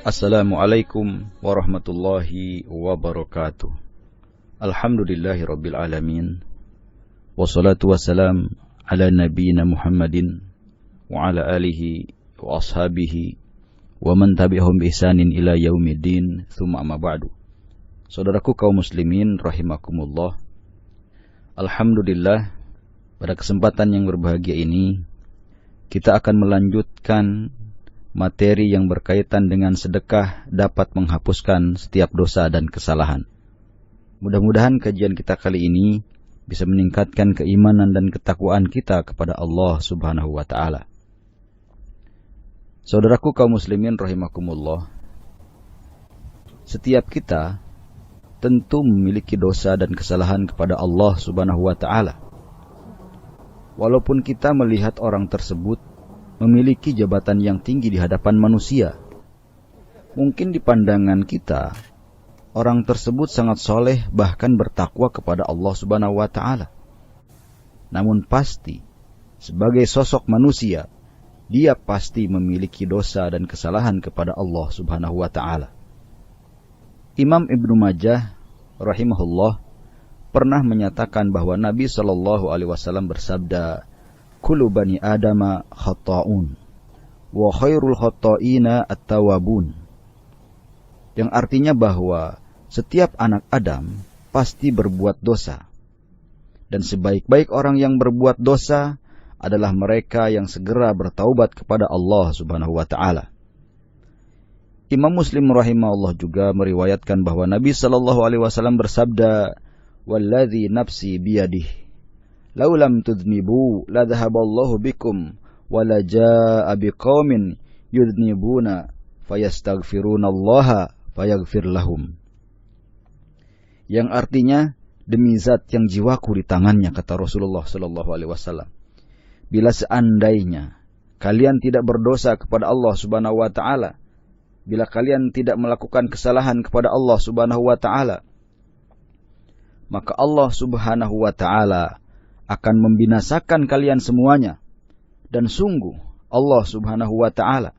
Assalamualaikum warahmatullahi wabarakatuh. Alhamdulillahirabbil alamin. Wassalatu wassalam ala nabiyyina Muhammadin wa ala alihi wa ashabihi wa man tabi'ahum bi ihsanin ila yaumiddin. Tsumma amma ba'du. Saudaraku kaum muslimin rahimakumullah. Alhamdulillah, pada kesempatan yang berbahagia ini kita akan melanjutkan materi yang berkaitan dengan sedekah dapat menghapuskan setiap dosa dan kesalahan. Mudah-mudahan kajian kita kali ini bisa meningkatkan keimanan dan ketakwaan kita kepada Allah Subhanahu wa taala. Saudaraku kaum muslimin rahimakumullah, setiap kita tentu memiliki dosa dan kesalahan kepada Allah Subhanahu wa taala. Walaupun kita melihat orang tersebut memiliki jabatan yang tinggi di hadapan manusia, mungkin di pandangan kita orang tersebut sangat soleh, bahkan bertakwa kepada Allah Subhanahu wa taala. Namun pasti sebagai sosok manusia, dia pasti memiliki dosa dan kesalahan kepada Allah Subhanahu wa taala. Imam Ibnu Majah rahimahullah pernah menyatakan bahwa Nabi sallallahu alaihi wasallam bersabda, "Kullu bani Adama khata'un, wa khairul khata'ina at-tawwabun." Yang artinya bahwa setiap anak Adam pasti berbuat dosa, dan sebaik-baik orang yang berbuat dosa adalah mereka yang segera bertaubat kepada Allah Subhanahu wa taala. Imam Muslim rahimahullah juga meriwayatkan bahwa Nabi sallallahu alaihi wasallam bersabda, "Walladzi nafsi biyadihi, lau lam tudnibu la dhahaballahu bikum wa la jaa biqaumin yudnibuna fayastaghfirunallaha fayaghfir lahum." Yang artinya, demi zat yang jiwaku di tangannya, kata Rasulullah sallallahu alaihi wasallam, bila seandainya kalian tidak berdosa kepada Allah Subhanahu wa taala, bila kalian tidak melakukan kesalahan kepada Allah Subhanahu wa taala, maka Allah Subhanahu wa taala akan membinasakan kalian semuanya. Dan sungguh Allah Subhanahu wa taala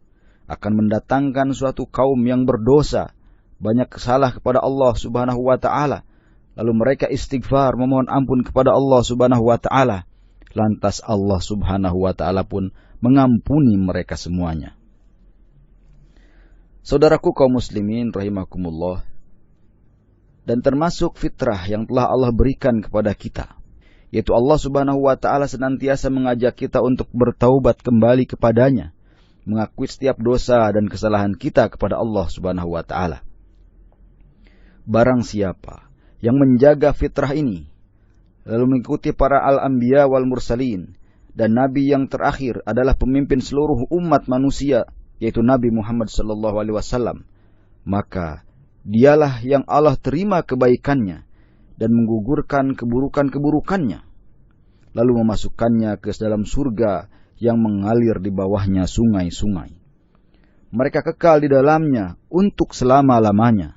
akan mendatangkan suatu kaum yang berdosa, banyak salah kepada Allah Subhanahu wa taala, lalu mereka istighfar memohon ampun kepada Allah Subhanahu wa taala, lantas Allah Subhanahu wa taala pun mengampuni mereka semuanya. Saudaraku kaum muslimin rahimakumullah, dan termasuk fitrah yang telah Allah berikan kepada kita, yaitu Allah Subhanahu wa taala senantiasa mengajak kita untuk bertaubat kembali kepadanya, mengakui setiap dosa dan kesalahan kita kepada Allah Subhanahu wa taala. Barang siapa yang menjaga fitrah ini, lalu mengikuti para al-anbiya wal mursalin, dan nabi yang terakhir adalah pemimpin seluruh umat manusia, yaitu Nabi Muhammad sallallahu alaihi wasallam, maka dialah yang Allah terima kebaikannya dan menggugurkan keburukan-keburukannya, lalu memasukkannya ke dalam surga yang mengalir di bawahnya sungai-sungai. Mereka kekal di dalamnya untuk selama-lamanya,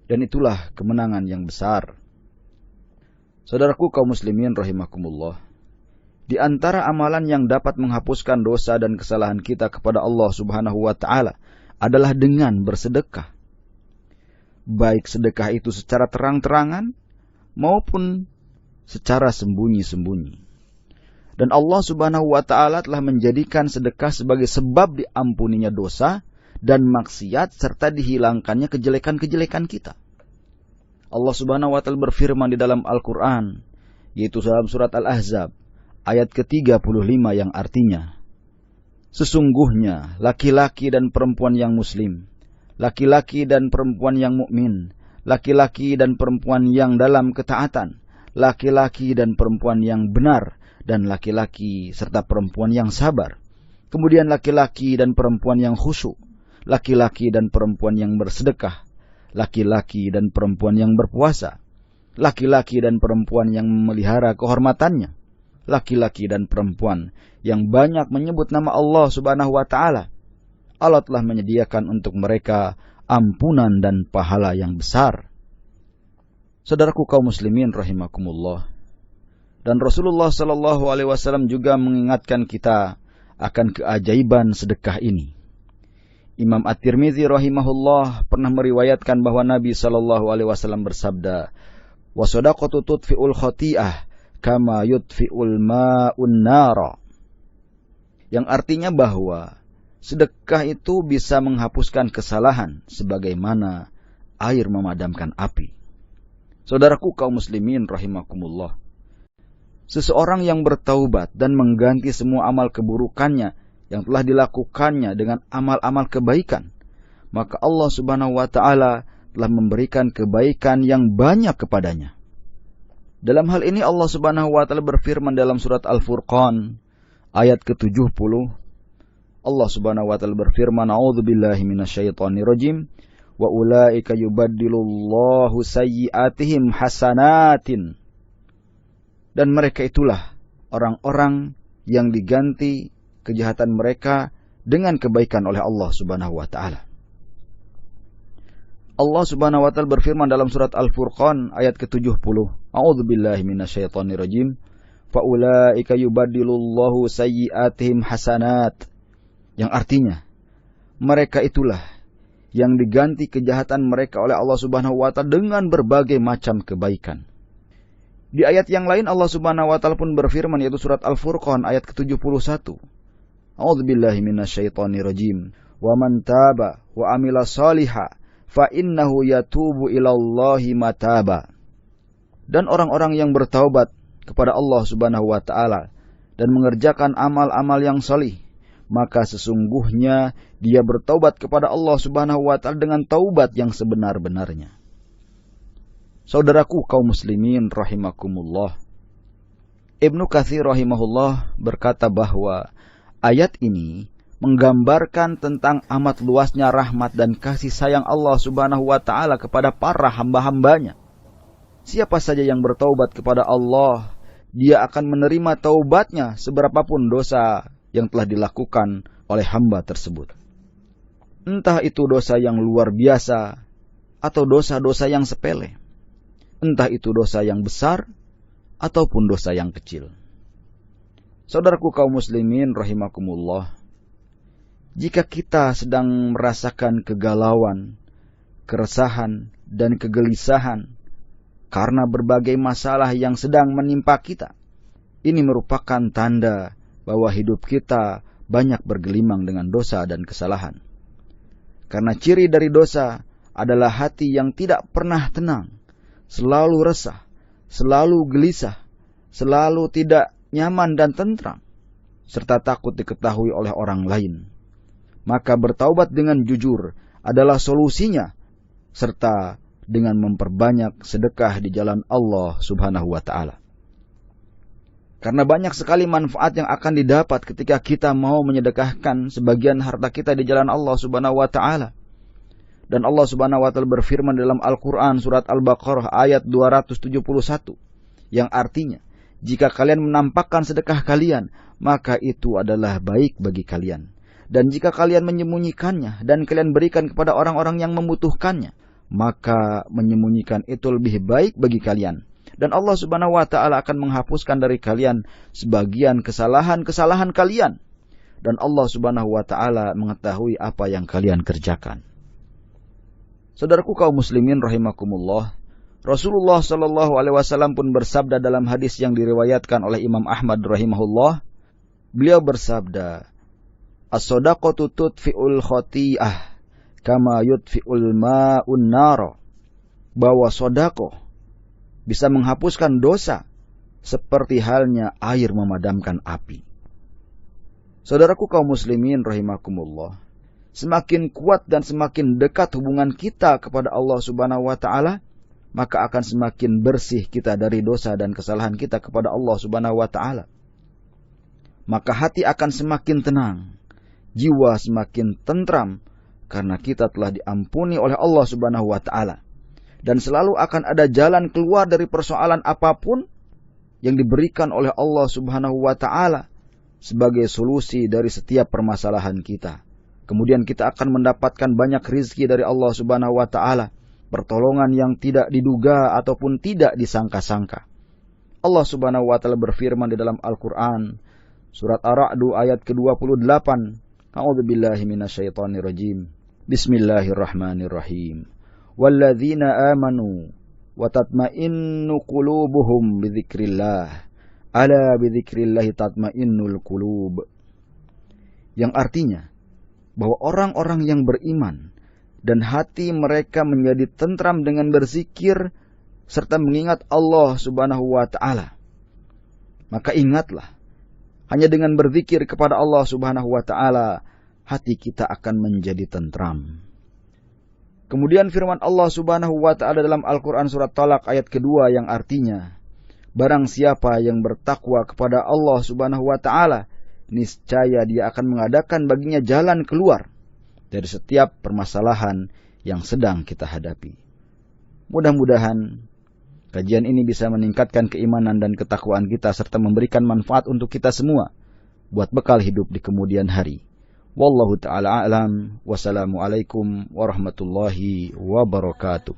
dan itulah kemenangan yang besar. Saudaraku kaum muslimin rahimakumullah, di antara amalan yang dapat menghapuskan dosa dan kesalahan kita kepada Allah Subhanahu wa taala adalah dengan bersedekah. Baik sedekah itu secara terang-terangan maupun secara sembunyi-sembunyi. Dan Allah Subhanahu wa taala telah menjadikan sedekah sebagai sebab diampuninya dosa dan maksiat serta dihilangkannya kejelekan-kejelekan kita. Allah Subhanahu wa taala berfirman di dalam Al-Qur'an, yaitu dalam surat Al-Ahzab ayat ke-35 yang artinya, "Sesungguhnya laki-laki dan perempuan yang muslim, laki-laki dan perempuan yang mukmin, laki-laki dan perempuan yang dalam ketaatan, laki-laki dan perempuan yang benar, dan laki-laki serta perempuan yang sabar. Kemudian laki-laki dan perempuan yang khusyuk, laki-laki dan perempuan yang bersedekah, laki-laki dan perempuan yang berpuasa, laki-laki dan perempuan yang memelihara kehormatannya, laki-laki dan perempuan yang banyak menyebut nama Allah Subhanahu wa taala. Allah telah menyediakan untuk mereka ampunan dan pahala yang besar." Saudaraku kaum muslimin rahimakumullah, dan Rasulullah sallallahu alaihi wasallam juga mengingatkan kita akan keajaiban sedekah ini. Imam At-Tirmidzi rahimahullah pernah meriwayatkan bahwa Nabi SAW bersabda, "Wa shadaqatu tudfi'ul khati'ah kama yudfi'ul ma'un nara." Yang artinya bahwa sedekah itu bisa menghapuskan kesalahan sebagaimana air memadamkan api. Saudaraku kaum muslimin rahimakumullah. Seseorang yang bertaubat dan mengganti semua amal keburukannya yang telah dilakukannya dengan amal-amal kebaikan, maka Allah Subhanahu wa Ta'ala telah memberikan kebaikan yang banyak kepadanya. Dalam hal ini Allah Subhanahu wa Ta'ala berfirman dalam surat Al-Furqan ayat ke-70. Allah Subhanahu wa Ta'ala berfirman, "A'udzubillahi minasyaitonirrajim. Wa ulaika yubaddilullahu sayyi'atihim hasanatin." Dan mereka itulah orang-orang yang diganti kejahatan mereka dengan kebaikan oleh Allah Subhanahu wa Ta'ala. Allah Subhanahu wa Ta'ala berfirman dalam surat Al-Furqan ayat ke-70, "A'udzubillahi minasyaitonirrajim. Fa ulaika yubaddilullahu sayyi'atihim hasanat." Yang artinya, mereka itulah yang diganti kejahatan mereka oleh Allah Subhanahu wa Ta'ala dengan berbagai macam kebaikan. Di ayat yang lain Allah Subhanahu wa Ta'ala pun berfirman, yaitu surat Al-Furqan ayat ke-71. A'udzubillahi minasyaitonirrajim. Wa man taba wa amila shalihan fa innahu yatubu ilallahi mataba. Dan orang-orang yang bertaubat kepada Allah Subhanahu wa Ta'ala dan mengerjakan amal-amal yang salih, maka sesungguhnya dia bertaubat kepada Allah Subhanahu wa Ta'ala dengan taubat yang sebenar-benarnya. Saudaraku kaum muslimin rahimakumullah. Ibnu Katsir rahimahullah berkata bahwa ayat ini menggambarkan tentang amat luasnya rahmat dan kasih sayang Allah Subhanahu wa Ta'ala kepada para hamba-hambanya. Siapa saja yang bertaubat kepada Allah, dia akan menerima taubatnya seberapapun dosa yang telah dilakukan oleh hamba tersebut. Entah itu dosa yang luar biasa atau dosa-dosa yang sepele. Entah itu dosa yang besar ataupun dosa yang kecil. Saudaraku kaum muslimin rahimakumullah, jika kita sedang merasakan kegalauan, keresahan, dan kegelisahan karena berbagai masalah yang sedang menimpa kita, ini merupakan tanda bahwa hidup kita banyak bergelimang dengan dosa dan kesalahan. Karena ciri dari dosa adalah hati yang tidak pernah tenang, selalu resah, selalu gelisah, selalu tidak nyaman dan tentram, serta takut diketahui oleh orang lain. Maka bertaubat dengan jujur adalah solusinya, serta dengan memperbanyak sedekah di jalan Allah Subhanahu wa Ta'ala. Karena banyak sekali manfaat yang akan didapat ketika kita mau menyedekahkan sebagian harta kita di jalan Allah Subhanahu wa Ta'ala. Dan Allah Subhanahu wa Ta'ala berfirman dalam Al-Quran surat Al-Baqarah ayat 271, yang artinya, jika kalian menampakkan sedekah kalian, maka itu adalah baik bagi kalian. Dan jika kalian menyembunyikannya dan kalian berikan kepada orang-orang yang membutuhkannya, maka menyembunyikan itu lebih baik bagi kalian. Dan Allah Subhanahu wa Ta'ala akan menghapuskan dari kalian sebagian kesalahan-kesalahan kalian. Dan Allah Subhanahu wa Ta'ala mengetahui apa yang kalian kerjakan. Saudaraku kaum muslimin rahimakumullah, Rasulullah sallallahu alaihi wasallam pun bersabda dalam hadis yang diriwayatkan oleh Imam Ahmad rahimahullah. Beliau bersabda, "As-shadaqatu tudfi'ul khati'ah kama yudfi'ul ma'un nara." Bahwa sedekah bisa menghapuskan dosa seperti halnya air memadamkan api. Saudaraku kaum muslimin rahimakumullah, semakin kuat dan semakin dekat hubungan kita kepada Allah Subhanahu wa Ta'ala, maka akan semakin bersih kita dari dosa dan kesalahan kita kepada Allah Subhanahu wa Ta'ala. Maka hati akan semakin tenang, jiwa semakin tentram, karena kita telah diampuni oleh Allah Subhanahu wa Ta'ala. Dan selalu akan ada jalan keluar dari persoalan apapun yang diberikan oleh Allah Subhanahu wa Ta'ala sebagai solusi dari setiap permasalahan kita. Kemudian kita akan mendapatkan banyak rizki dari Allah Subhanahu wa Ta'ala, pertolongan yang tidak diduga ataupun tidak disangka-sangka. Allah Subhanahu wa Ta'ala berfirman di dalam Al-Quran, surat Ar-Ra'd ayat ke-28, A'udzubillahi minasyaitonir rajim. Bismillahirrahmanirrahim. Walladzina amanu wa tatma'innu qulubuhum bidzikrillah. Ala bidzikrillahi tatma'innul qulub. Yang artinya bahwa orang-orang yang beriman dan hati mereka menjadi tentram dengan berzikir serta mengingat Allah Subhanahu wa taala. Maka ingatlah, hanya dengan berzikir kepada Allah Subhanahu wa taala hati kita akan menjadi tentram. Kemudian firman Allah Subhanahu wa taala dalam Al-Qur'an surat Talaq ayat kedua yang artinya, barang siapa yang bertakwa kepada Allah Subhanahu wa taala, niscaya dia akan mengadakan baginya jalan keluar dari setiap permasalahan yang sedang kita hadapi. Mudah-mudahan kajian ini bisa meningkatkan keimanan dan ketakwaan kita serta memberikan manfaat untuk kita semua buat bekal hidup di kemudian hari. Wallahu ta'ala a'lam. Wassalamualaikum warahmatullahi wabarakatuh.